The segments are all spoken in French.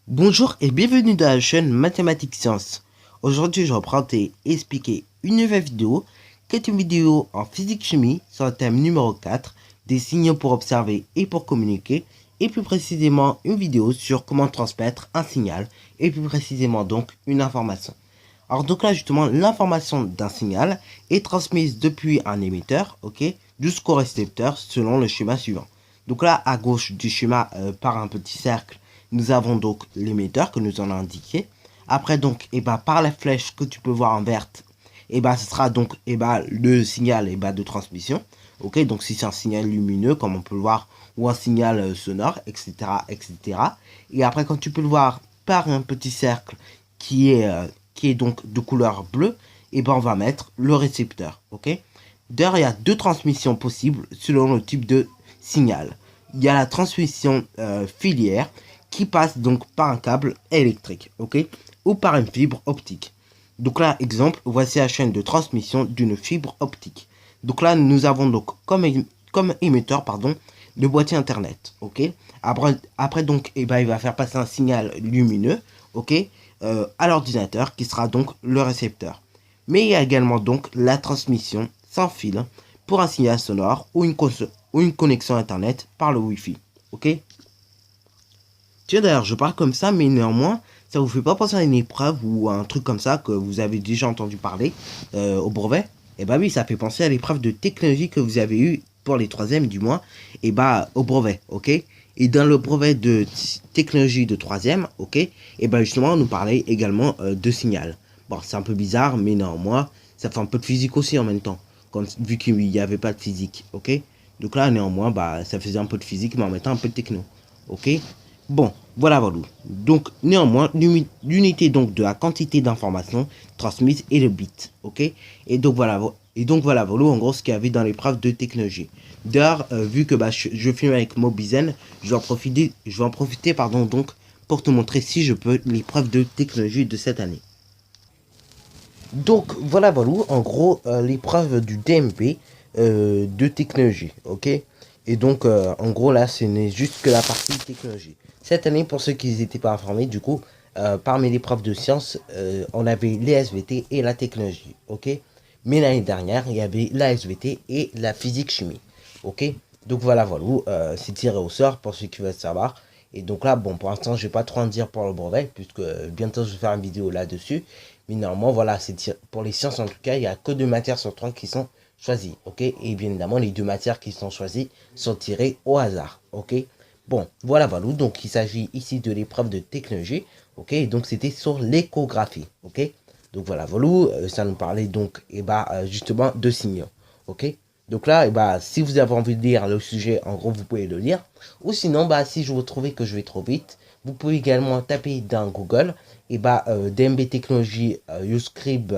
Bonjour et bienvenue dans la chaîne Mathématiques Sciences. Aujourd'hui, je reprends et expliquer une nouvelle vidéo qui est une vidéo en physique-chimie sur le thème numéro 4 des signaux pour observer et pour communiquer, et plus précisément une vidéo sur comment transmettre un signal et plus précisément donc une information. Alors donc là justement l'information d'un signal est transmise depuis un émetteur, ok, jusqu'au récepteur selon le schéma suivant. Donc là à gauche du schéma par un petit cercle, nous avons donc l'émetteur que nous en a indiqué. Après donc par la flèche que tu peux voir en verte, ce sera donc le signal de transmission. Ok, donc si c'est un signal lumineux comme on peut le voir ou un signal sonore, etc., etc. Et après quand tu peux le voir par un petit cercle qui est donc de couleur bleue, on va mettre le récepteur. Ok. D'ailleurs, il y a deux transmissions possibles selon le type de signal. Il y a la transmission filière qui passe donc par un câble électrique, ok, ou par une fibre optique. Donc là, exemple, voici la chaîne de transmission d'une fibre optique. Donc là, nous avons donc comme émetteur, pardon, le boîtier internet, ok. Après donc, il va faire passer un signal lumineux, ok, à l'ordinateur qui sera donc le récepteur. Mais il y a également donc la transmission sans fil pour un signal sonore ou une connexion internet par le Wi-Fi, ok. Tiens, d'ailleurs, je parle comme ça, mais néanmoins, ça vous fait pas penser à une épreuve ou à un truc comme ça que vous avez déjà entendu parler au brevet? Eh bah oui, ça fait penser à l'épreuve de technologie que vous avez eue pour les troisièmes du mois, au brevet, ok? Et dans le brevet de technologie de troisième, ok? Justement, on nous parlait également de signal. Bon, c'est un peu bizarre, mais néanmoins, ça fait un peu de physique aussi en même temps, vu qu'il n'y avait pas de physique, ok? Donc là, néanmoins, ça faisait un peu de physique, mais en mettant un peu de techno, ok? Bon, voilà, voilà. Donc, néanmoins, l'unité donc de la quantité d'informations transmises est le bit, ok. Et donc voilà, voilà, en gros, ce qu'il y avait dans l'épreuve de technologie. D'ailleurs, vu que je filme avec Mobizen, je vais en profiter, pardon, donc, pour te montrer si je peux l'épreuve de technologie de cette année. Donc, voilà, voilà, en gros, l'épreuve du DMP de technologie, ok. Et donc, en gros, là, ce n'est juste que la partie technologie. Cette année, pour ceux qui n'étaient pas informés, du coup, parmi les profs de sciences, on avait les SVT et la technologie, ok. Mais l'année dernière, il y avait la SVT et la physique-chimie, ok. Donc voilà, voilà, c'est tiré au sort pour ceux qui veulent savoir. Et donc là, bon, pour l'instant, je vais pas trop en dire pour le brevet, puisque bientôt je vais faire une vidéo là-dessus. Mais normalement, voilà, pour les sciences en tout cas, il n'y a que 2 matières sur 3 qui sont choisies, ok. Et bien évidemment, les 2 matières qui sont choisies sont tirées au hasard, ok. Bon, voilà, voilà. Donc, il s'agit ici de l'épreuve de technologie, ok. Et donc, c'était sur l'échographie, ok. Donc, voilà, voilà. Ça nous parlait donc, justement, de signaux, ok. Donc là, si vous avez envie de lire le sujet, en gros, vous pouvez le lire. Ou sinon, si je vous trouvez que je vais trop vite, vous pouvez également taper dans Google DMB Technology Uscribe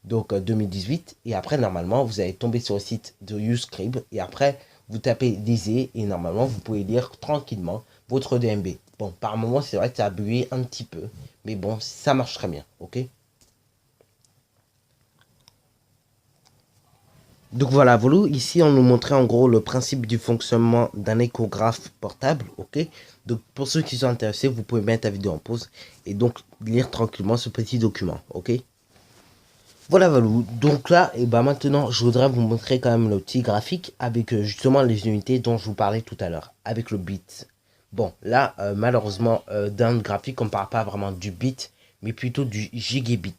2018, et après normalement vous allez tomber sur le site de Uscribe et après vous tapez lisez et normalement vous pouvez lire tranquillement votre DMB. Bon, par moment c'est vrai que ça a bugué un petit peu, mais bon, ça marche très bien, ok. Donc voilà, voilà, ici on nous montrait en gros le principe du fonctionnement d'un échographe portable, ok. Donc pour ceux qui sont intéressés, vous pouvez mettre la vidéo en pause et donc lire tranquillement ce petit document, ok. Voilà, Valou. Donc là, maintenant, je voudrais vous montrer quand même le petit graphique avec justement les unités dont je vous parlais tout à l'heure, avec le bit. Bon, là, malheureusement, dans le graphique, on ne parle pas vraiment du bit, mais plutôt du gigabit,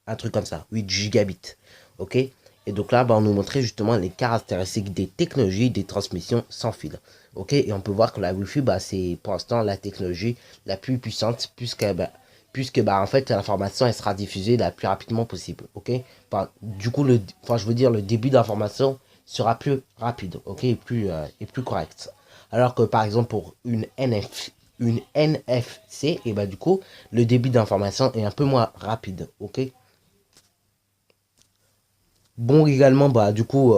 un truc comme ça, oui, du gigabit, ok. Et donc là, on nous montrait justement les caractéristiques des technologies des transmissions sans fil, ok. Et on peut voir que la Wi-Fi, c'est pour l'instant la technologie la plus puissante, puisque en fait l'information elle sera diffusée la plus rapidement possible, ok. Du coup je veux dire le début d'information sera plus rapide, ok, et plus correct, alors que par exemple pour une NFC et du coup le débit d'information est un peu moins rapide, ok. Bon, également, du coup,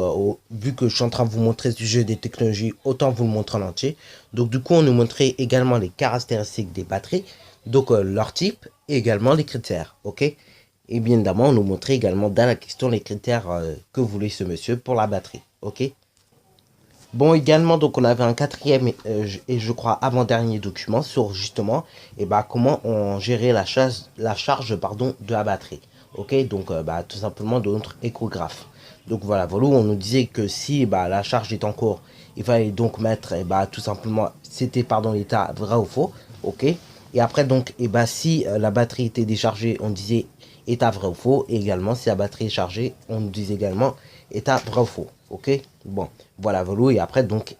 vu que je suis en train de vous montrer le sujet des technologies, autant vous le montrer en entier. Donc, du coup, on nous montrait également les caractéristiques des batteries, donc leur type, et également les critères, ok. Et bien évidemment, on nous montrait également dans la question les critères que voulait ce monsieur pour la batterie, ok. Bon, également, donc on avait un quatrième et je crois avant-dernier document sur justement comment on gérait la charge pardon, de la batterie. Ok, donc tout simplement de notre échographe. Donc voilà, on nous disait que si la charge est en cours, il fallait donc mettre tout simplement, c'était pardon l'état vrai ou faux. Ok, et après donc si la batterie était déchargée, on disait état vrai ou faux. Et également, si la batterie est chargée, on nous disait également état vrai ou faux. Ok, bon, voilà, et après donc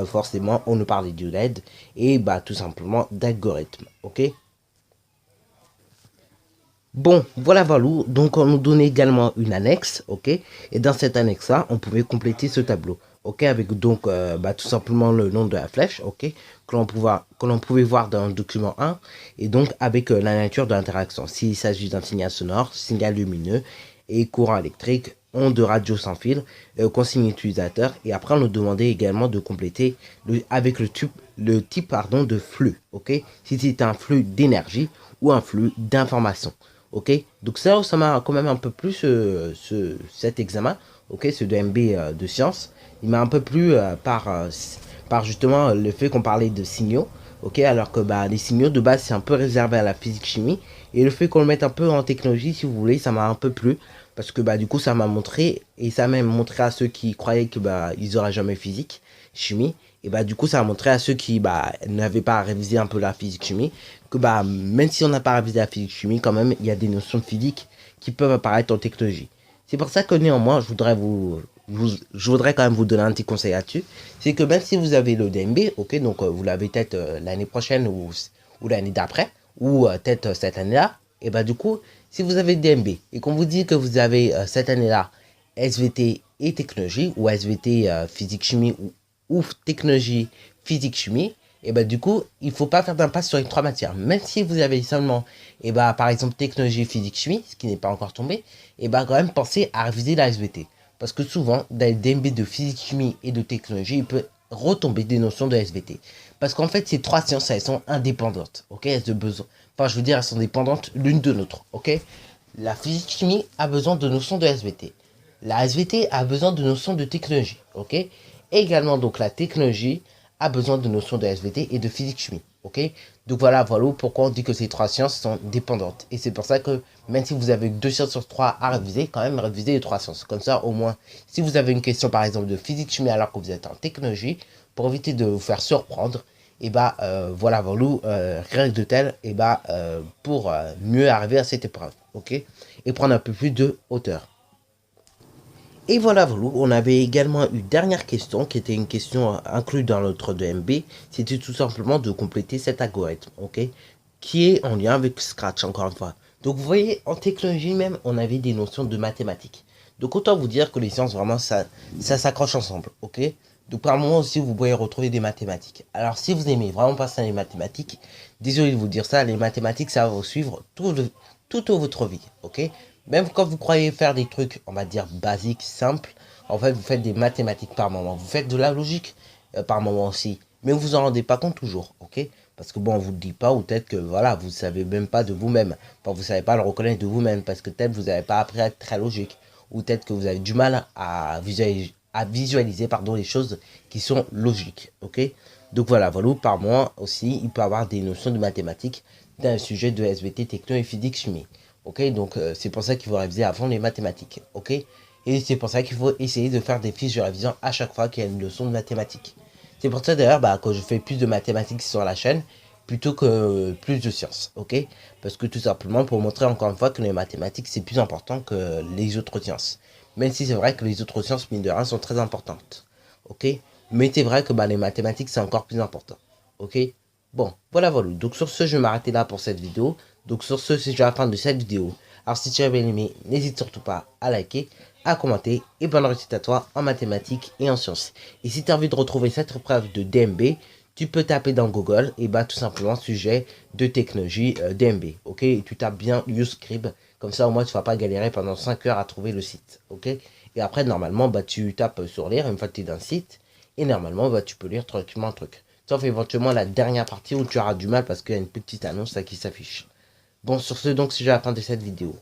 forcément on nous parlait du LED et tout simplement d'algorithme. Ok, bon, voilà, donc on nous donnait également une annexe. Ok, et dans cette annexe là on pouvait compléter ce tableau. Ok, avec donc tout simplement le nom de la flèche. Ok, que l'on pouvait voir dans le document 1 et donc avec la nature de l'interaction, s'il s'agit d'un signal sonore, signal lumineux et courant électrique, onde de radio sans fil, consigne utilisateur. Et après on nous demandait également de compléter avec le type pardon, de flux. Ok, si c'est un flux d'énergie ou un flux d'information. Ok, donc ça m'a quand même un peu plus cet examen. Ok, ce 2MB de sciences, il m'a un peu plu par justement le fait qu'on parlait de signaux. Ok, alors que les signaux de base c'est un peu réservé à la physique chimie, et le fait qu'on le mette un peu en technologie, si vous voulez, ça m'a un peu plu parce que du coup ça m'a montré, et ça m'a même montré à ceux qui croyaient que ils auraient jamais physique chimie, et du coup ça a montré à ceux qui n'avaient pas révisé un peu la physique chimie que même si on n'a pas révisé la physique chimie, quand même il y a des notions de physique qui peuvent apparaître en technologie. C'est pour ça que néanmoins je voudrais quand même vous donner un petit conseil là-dessus. C'est que même si vous avez le DMB, ok, donc vous l'avez peut-être l'année prochaine ou l'année d'après, ou peut-être cette année-là, et du coup, si vous avez le DMB et qu'on vous dit que vous avez cette année-là SVT et technologie, ou SVT physique-chimie, ou technologie physique-chimie, et du coup, il ne faut pas faire d'impasse sur les trois matières. Même si vous avez seulement, par exemple, technologie physique-chimie, ce qui n'est pas encore tombé, quand même pensez à réviser la SVT. Parce que souvent, dans les DMB de physique-chimie et de technologie, il peut retomber des notions de SVT. Parce qu'en fait, ces trois sciences, elles sont indépendantes. Ok, elles ont besoin. Enfin, je veux dire, elles sont dépendantes l'une de l'autre. Ok, la physique-chimie a besoin de notions de SVT. La SVT a besoin de notions de technologie. Ok, et également, donc, la technologie a besoin de notions de SVT et de physique-chimie. Ok, donc voilà pourquoi on dit que ces trois sciences sont dépendantes. Et c'est pour ça que même si vous avez 2 sciences sur 3 à réviser, quand même réviser les 3 sciences. Comme ça, au moins, si vous avez une question par exemple de physique-chimie alors que vous êtes en technologie, pour éviter de vous faire surprendre, règle de tel, pour mieux arriver à cette épreuve. Ok, et prendre un peu plus de hauteur. Et voilà, on avait également une dernière question qui était une question inclue dans notre 2MB. C'était tout simplement de compléter cet algorithme, ok, qui est en lien avec Scratch, encore une fois. Donc vous voyez, en technologie même, on avait des notions de mathématiques. Donc autant vous dire que les sciences, vraiment, ça s'accroche ensemble, ok. Donc par moment aussi, vous pouvez retrouver des mathématiques. Alors si vous aimez vraiment pas ça les mathématiques, désolé de vous dire ça, les mathématiques, ça va vous suivre toute votre vie, ok. Même quand vous croyez faire des trucs, on va dire basiques, simples, en fait, vous faites des mathématiques par moment. Vous faites de la logique par moment aussi. Mais vous vous en rendez pas compte toujours, ok. Parce que bon, on vous le dit pas, ou peut-être que voilà, vous savez même pas de vous-même. Enfin, vous savez pas le reconnaître de vous-même, parce que peut-être vous n'avez pas appris à être très logique. Ou peut-être que vous avez du mal à visualiser les choses qui sont logiques, ok. Donc voilà, par mois aussi, il peut y avoir des notions de mathématiques dans le sujet de SVT, techno et physique chimie. Ok, donc c'est pour ça qu'il faut réviser avant les mathématiques. Ok, et c'est pour ça qu'il faut essayer de faire des fiches de révision à chaque fois qu'il y a une leçon de mathématiques. C'est pour ça d'ailleurs que je fais plus de mathématiques sur la chaîne plutôt que plus de sciences. Ok, parce que tout simplement pour montrer encore une fois que les mathématiques c'est plus important que les autres sciences. Même si c'est vrai que les autres sciences, mine de rien, sont très importantes. Ok, mais c'est vrai que les mathématiques c'est encore plus important. Ok, bon, voilà. Donc sur ce, je vais m'arrêter là pour cette vidéo. Donc sur ce, c'est déjà la fin de cette vidéo. Alors si tu as bien aimé, n'hésite surtout pas à liker, à commenter, et bonne réussite à toi en mathématiques et en sciences. Et si tu as envie de retrouver cette épreuve de DMB, tu peux taper dans Google, et tout simplement sujet de technologie DMB. Ok, et tu tapes bien YouScribe, comme ça au moins tu ne vas pas galérer pendant 5 heures à trouver le site. Ok, et après normalement tu tapes sur lire une fois que tu es dans le site, et normalement tu peux lire tranquillement un truc. Sauf éventuellement la dernière partie où tu auras du mal parce qu'il y a une petite annonce là qui s'affiche. Bon, sur ce, donc, c'est déjà la fin de cette vidéo.